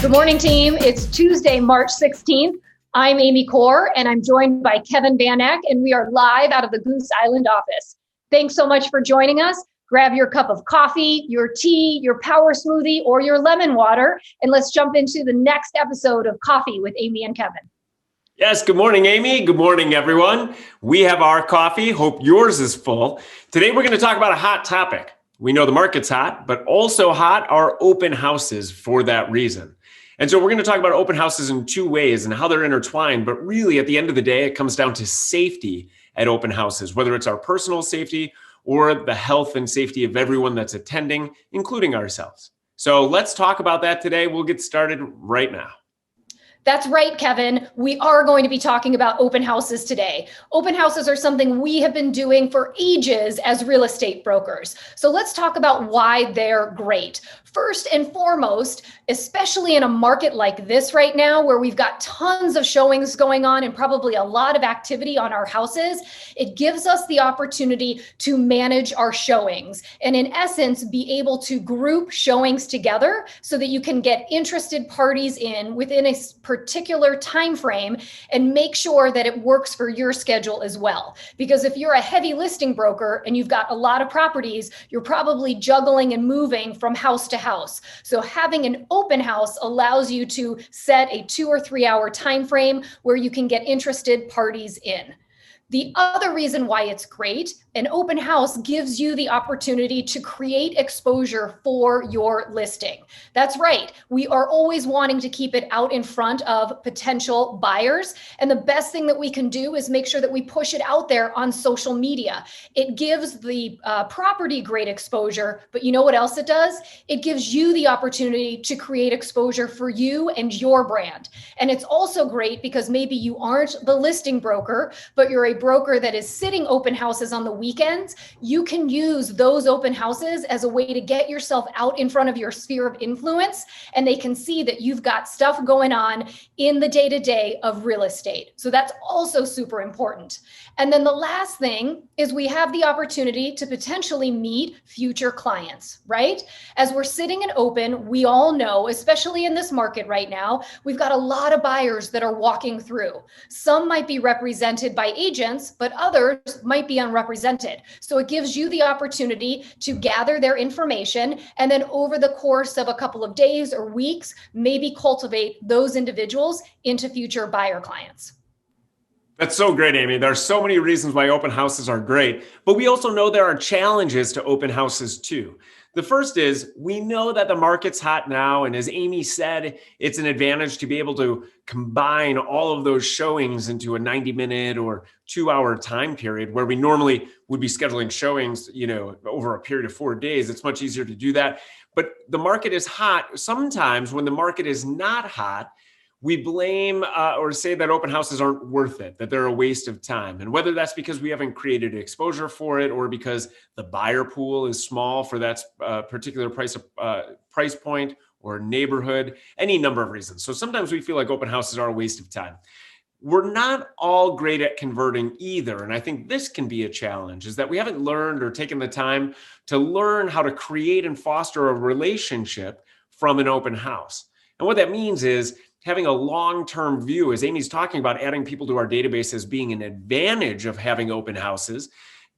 Good morning, team. It's Tuesday, March 16th. I'm Amy Kaur, and I'm joined by Kevin Van Eck, and we are live out of the Goose Island office. Thanks so much for joining us. Grab your cup of coffee, your tea, your power smoothie, or your lemon water, and let's jump into the next episode of Coffee with Amy and Kevin. Yes, good morning, Amy. Good morning, everyone. We have our coffee. Hope yours is full. Today, we're going to talk about a hot topic. We know the market's hot, but also hot are open houses for that reason. And so we're going to talk about open houses in two ways and how they're intertwined. But really, at the end of the day, it comes down to safety at open houses, whether it's our personal safety or the health and safety of everyone that's attending, including ourselves. So let's talk about that today. We'll get started right now. That's right, Kevin. We are going to be talking about open houses today. Open houses are something we have been doing for ages as real estate brokers. So let's talk about why they're great. First and foremost, especially in a market like this right now, where we've got tons of showings going on and probably a lot of activity on our houses, it gives us the opportunity to manage our showings and in essence, be able to group showings together so that you can get interested parties in within a particular time frame and make sure that it works for your schedule as well. Because if you're a heavy listing broker and you've got a lot of properties, you're probably juggling and moving from house to house. So having an open house allows you to set a 2 or 3 hour time frame where you can get interested parties in. The other reason why it's great, an open house gives you the opportunity to create exposure for your listing. That's right. We are always wanting to keep it out in front of potential buyers. And the best thing that we can do is make sure that we push it out there on social media. It gives the property great exposure, but you know what else it does? It gives you the opportunity to create exposure for you and your brand. And it's also great because maybe you aren't the listing broker, but you're a broker that is sitting open houses on the weekends. You can use those open houses as a way to get yourself out in front of your sphere of influence, and they can see that you've got stuff going on in the day-to-day of real estate. So that's also super important. And then the last thing is we have the opportunity to potentially meet future clients, right? As we're sitting in open, we all know, especially in this market right now, we've got a lot of buyers that are walking through. Some might be represented by agents, but others might be unrepresented. So it gives you the opportunity to gather their information and then over the course of a couple of days or weeks, maybe cultivate those individuals into future buyer clients. That's so great, Amy. There are so many reasons why open houses are great, but we also know there are challenges to open houses too. The first is we know that the market's hot now. And as Amy said, it's an advantage to be able to combine all of those showings into a 90-minute or 2-hour time period where we normally would be scheduling showings, over a period of 4 days. It's much easier to do that. But the market is hot. Sometimes when the market is not hot, we blame or say that open houses aren't worth it, that they're a waste of time. And whether that's because we haven't created exposure for it or because the buyer pool is small for that particular price point or neighborhood, any number of reasons. So sometimes we feel like open houses are a waste of time. We're not all great at converting either. And I think this can be a challenge, is that we haven't learned or taken the time to learn how to create and foster a relationship from an open house. And what that means is having a long-term view, as Amy's talking about adding people to our database as being an advantage of having open houses.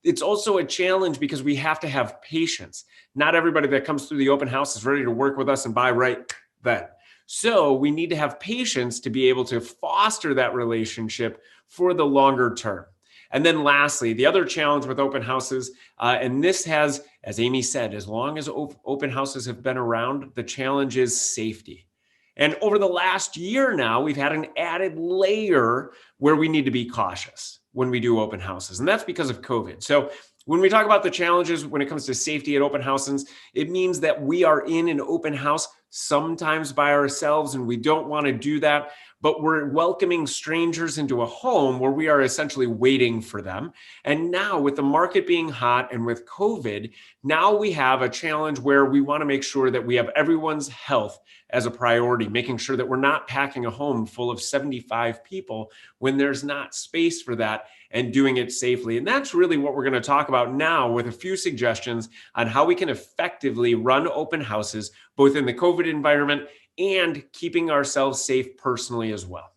It's also a challenge because we have to have patience. Not everybody that comes through the open house is ready to work with us and buy right then. So we need to have patience to be able to foster that relationship for the longer term. And then lastly, the other challenge with open houses, and this has, as Amy said, as long as open houses have been around, the challenge is safety. And over the last year now, we've had an added layer where we need to be cautious when we do open houses. And that's because of COVID. So when we talk about the challenges when it comes to safety at open houses, it means that we are in an open house sometimes by ourselves, and we don't want to do that. But we're welcoming strangers into a home where we are essentially waiting for them. And now with the market being hot and with COVID, now we have a challenge where we want to make sure that we have everyone's health as a priority, making sure that we're not packing a home full of 75 people when there's not space for that, and doing it safely. And that's really what we're going to talk about now with a few suggestions on how we can effectively run open houses, both in the COVID environment and keeping ourselves safe personally as well.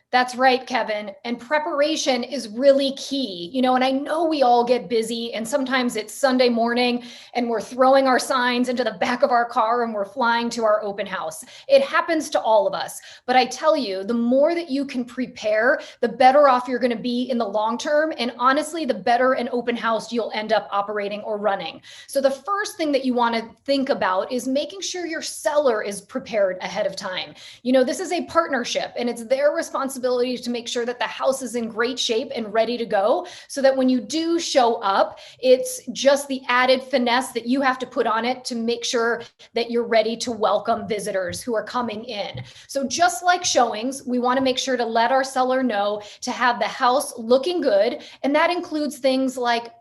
That's right, Kevin. And preparation is really key. And I know we all get busy, and sometimes it's Sunday morning and we're throwing our signs into the back of our car and we're flying to our open house. It happens to all of us. But I tell you, the more that you can prepare, the better off you're going to be in the long term. And honestly, the better an open house you'll end up operating or running. So the first thing that you want to think about is making sure your seller is prepared ahead of time. This is a partnership, and it's their responsibility to make sure that the house is in great shape and ready to go, so that when you do show up, it's just the added finesse that you have to put on it to make sure that you're ready to welcome visitors who are coming in. So just like showings, we want to make sure to let our seller know to have the house looking good. And that includes things like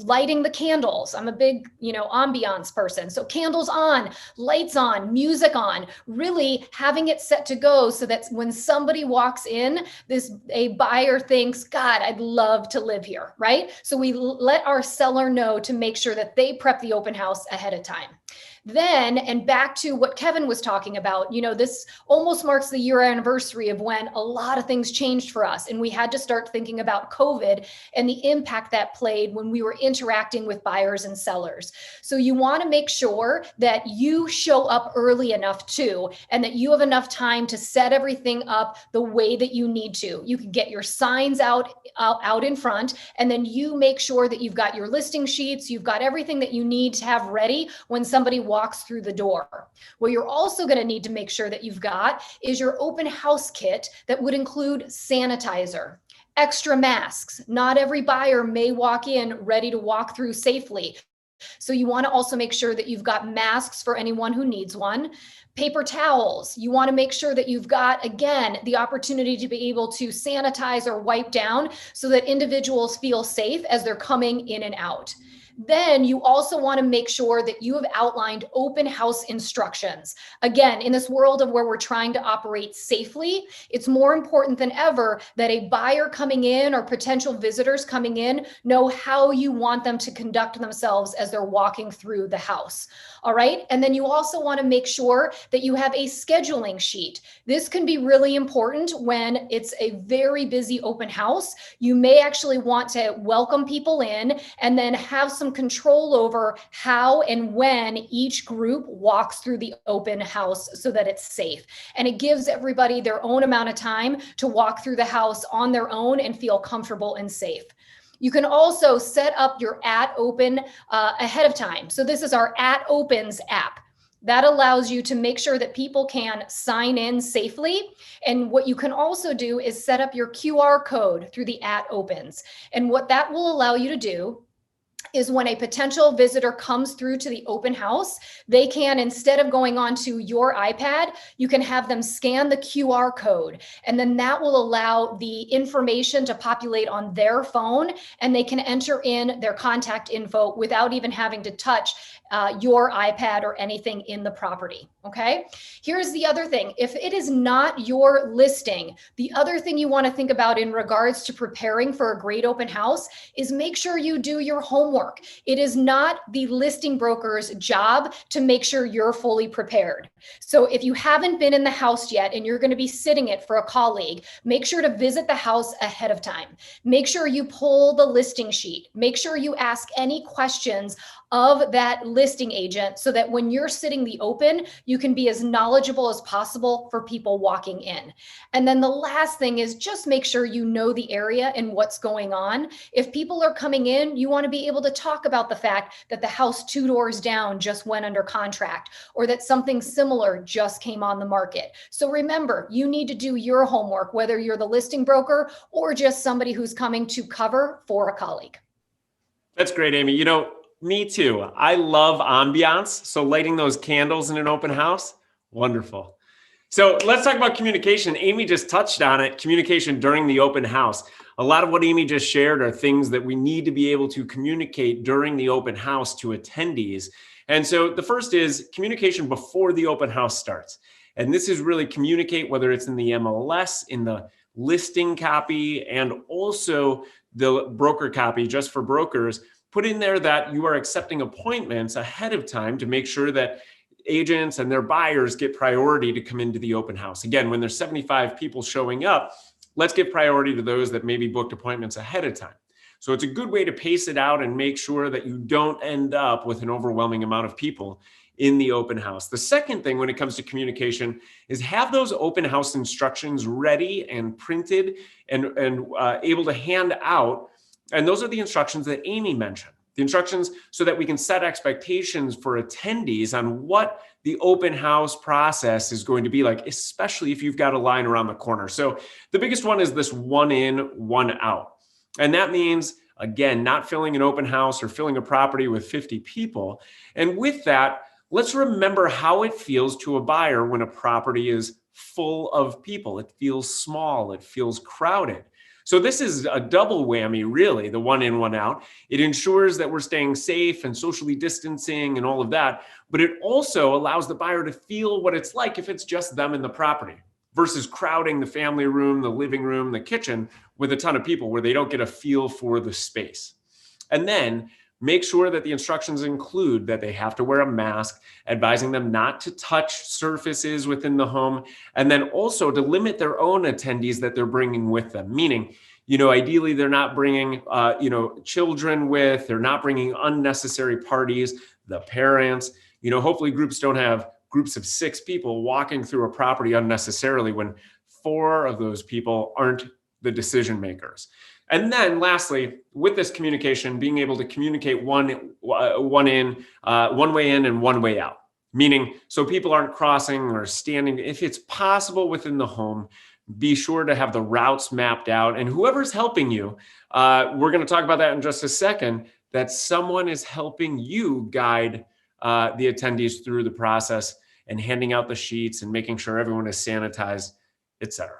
lighting the candles. I'm a big, ambiance person. So candles on, lights on, music on, really having it set to go so that when somebody walks in, a buyer thinks, God, I'd love to live here, right? So we let our seller know to make sure that they prep the open house ahead of time. Then, and back to what Kevin was talking about, this almost marks the year anniversary of when a lot of things changed for us. And we had to start thinking about COVID and the impact that played when we were interacting with buyers and sellers. So you want to make sure that you show up early enough too, and that you have enough time to set everything up the way that you need to. You can get your signs out in front, and then you make sure that you've got your listing sheets, you've got everything that you need to have ready when somebody walks through the door. What you're also going to need to make sure that you've got is your open house kit that would include sanitizer, extra masks. Not every buyer may walk in ready to walk through safely. So you want to also make sure that you've got masks for anyone who needs one. Paper towels. You want to make sure that you've got, again, the opportunity to be able to sanitize or wipe down so that individuals feel safe as they're coming in and out. Then you also want to make sure that you have outlined open house instructions. Again, in this world of where we're trying to operate safely, it's more important than ever that a buyer coming in or potential visitors coming in know how you want them to conduct themselves as they're walking through the house. All right. And then you also want to make sure that you have a scheduling sheet. This can be really important when it's a very busy open house. You may actually want to welcome people in and then have some control over how and when each group walks through the open house so that it's safe. And it gives everybody their own amount of time to walk through the house on their own and feel comfortable and safe. You can also set up your @open ahead of time. So this is our @opens app. That allows you to make sure that people can sign in safely. And what you can also do is set up your QR code through the @opens. And what that will allow you to do is when a potential visitor comes through to the open house, they can, instead of going onto your iPad, you can have them scan the QR code. And then that will allow the information to populate on their phone, and they can enter in their contact info without even having to touch your iPad or anything in the property. Okay. Here's the other thing. If it is not your listing, the other thing you want to think about in regards to preparing for a great open house is make sure you do your homework. It is not the listing broker's job to make sure you're fully prepared. So if you haven't been in the house yet and you're going to be sitting it for a colleague, make sure to visit the house ahead of time. Make sure you pull the listing sheet. Make sure you ask any questions of that listing agent so that when you're sitting the open, you can be as knowledgeable as possible for people walking in. And then the last thing is just make sure you know the area and what's going on. If people are coming in, you want to be able to talk about the fact that the house 2 doors down just went under contract, or that something similar just came on the market. So remember, you need to do your homework, whether you're the listing broker or just somebody who's coming to cover for a colleague. That's great, Amy. Me too. I love ambiance. So lighting those candles in an open house, wonderful. So let's talk about communication. Amy just touched on it, communication during the open house. A lot of what Amy just shared are things that we need to be able to communicate during the open house to attendees. And so the first is communication before the open house starts. And this is really communicate, whether it's in the MLS, in the listing copy, and also the broker copy just for brokers. Put in there that you are accepting appointments ahead of time to make sure that agents and their buyers get priority to come into the open house. Again, when there's 75 people showing up, let's give priority to those that maybe booked appointments ahead of time. So it's a good way to pace it out and make sure that you don't end up with an overwhelming amount of people in the open house. The second thing when it comes to communication is have those open house instructions ready and printed and able to hand out. And those are the instructions that Amy mentioned. The instructions so that we can set expectations for attendees on what the open house process is going to be like, especially if you've got a line around the corner. So the biggest one is this 1 in, 1 out. And that means, again, not filling an open house or filling a property with 50 people. And with that, let's remember how it feels to a buyer when a property is full of people. It feels small, it feels crowded. So this is a double whammy, really, the 1 in, 1 out. It ensures that we're staying safe and socially distancing and all of that, but it also allows the buyer to feel what it's like if it's just them in the property versus crowding the family room, the living room, the kitchen with a ton of people where they don't get a feel for the space. And then make sure that the instructions include that they have to wear a mask, advising them not to touch surfaces within the home, and then also to limit their own attendees that they're bringing with them. Meaning, ideally they're not bringing, children with, they're not bringing unnecessary parties, the parents, hopefully groups don't have groups of 6 people walking through a property unnecessarily when 4 of those people aren't the decision makers. And then lastly, with this communication, being able to communicate one way in and one way out, meaning so people aren't crossing or standing. If it's possible within the home, be sure to have the routes mapped out. And whoever's helping you, we're going to talk about that in just a second, that someone is helping you guide the attendees through the process and handing out the sheets and making sure everyone is sanitized, etc.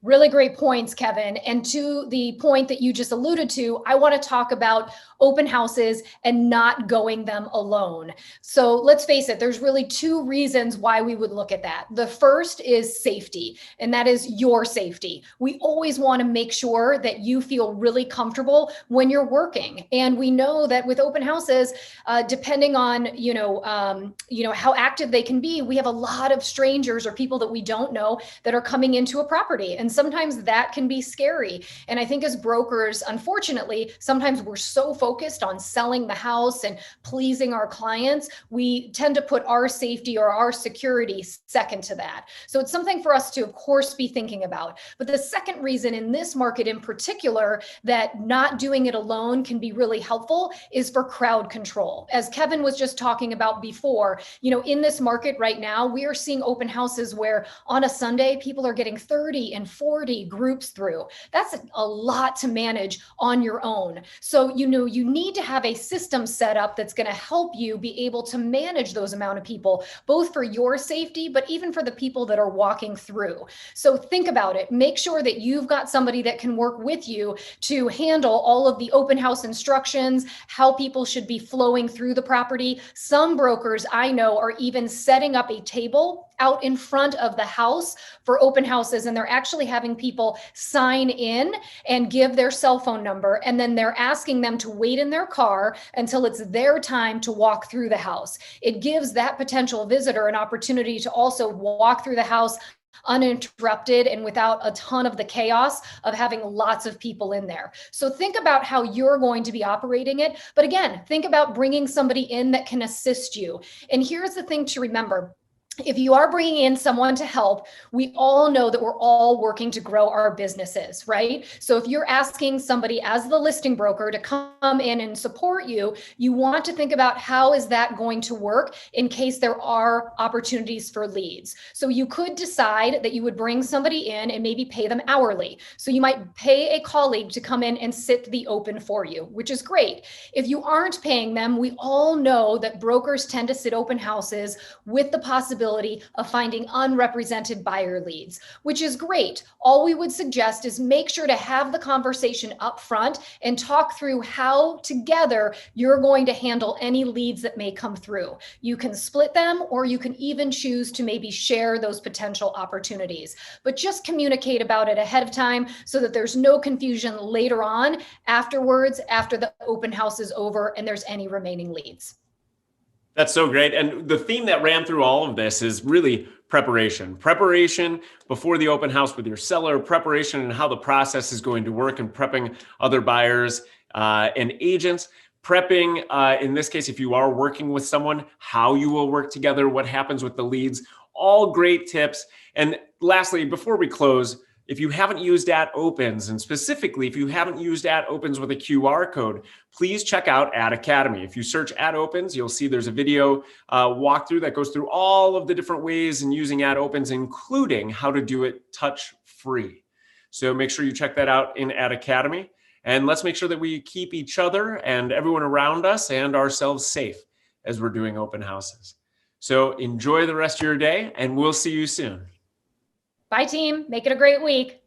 Really great points, Kevin. And to the point that you just alluded to, I want to talk about open houses and not going them alone. So let's face it, there's really 2 reasons why we would look at that. The first is safety, and that is your safety. We always want to make sure that you feel really comfortable when you're working. And we know that with open houses, depending on, how active they can be, we have a lot of strangers or people that we don't know that are coming into a property. And sometimes that can be scary. And I think as brokers, unfortunately, sometimes we're so focused on selling the house and pleasing our clients, we tend to put our safety or our security second to that. So it's something for us to, of course, be thinking about. But the second reason in this market in particular that not doing it alone can be really helpful is for crowd control. As Kevin was just talking about before, in this market right now, we are seeing open houses where on a Sunday, people are getting 30 and 40 groups through. That's a lot to manage on your own. So, you need to have a system set up that's going to help you be able to manage those amount of people, both for your safety, but even for the people that are walking through. So think about it. Make sure that you've got somebody that can work with you to handle all of the open house instructions, how people should be flowing through the property. Some brokers I know are even setting up a table out in front of the house for open houses, and they're actually having people sign in and give their cell phone number, and then they're asking them to wait in their car until it's their time to walk through the house. It gives that potential visitor an opportunity to also walk through the house uninterrupted and without a ton of the chaos of having lots of people in there. So think about how you're going to be operating it. But again, think about bringing somebody in that can assist you. And here's the thing to remember. If you are bringing in someone to help, we all know that we're all working to grow our businesses, right? So if you're asking somebody as the listing broker to come in and support you, you want to think about how is that going to work in case there are opportunities for leads. So you could decide that you would bring somebody in and maybe pay them hourly. So you might pay a colleague to come in and sit the open for you, which is great. If you aren't paying them, we all know that brokers tend to sit open houses with the possibility of finding unrepresented buyer leads, which is great. All we would suggest is make sure to have the conversation up front and talk through how together you're going to handle any leads that may come through. You can split them, or you can even choose to maybe share those potential opportunities, but just communicate about it ahead of time so that there's no confusion later on afterwards, after the open house is over and there's any remaining leads. That's so great. And the theme that ran through all of this is really preparation. Preparation before the open house with your seller, preparation and how the process is going to work, and prepping other buyers and agents. Prepping, in this case, if you are working with someone, how you will work together, what happens with the leads, all great tips. And lastly, before we close, if you haven't used At Opens, and specifically if you haven't used At Opens with a QR code, please check out Ad Academy. If you search At Opens, you'll see there's a video walkthrough that goes through all of the different ways in using Ad Opens, including how to do it touch-free. So make sure you check that out in Ad Academy. And let's make sure that we keep each other and everyone around us and ourselves safe as we're doing open houses. So enjoy the rest of your day, and we'll see you soon. Bye, team. Make it a great week.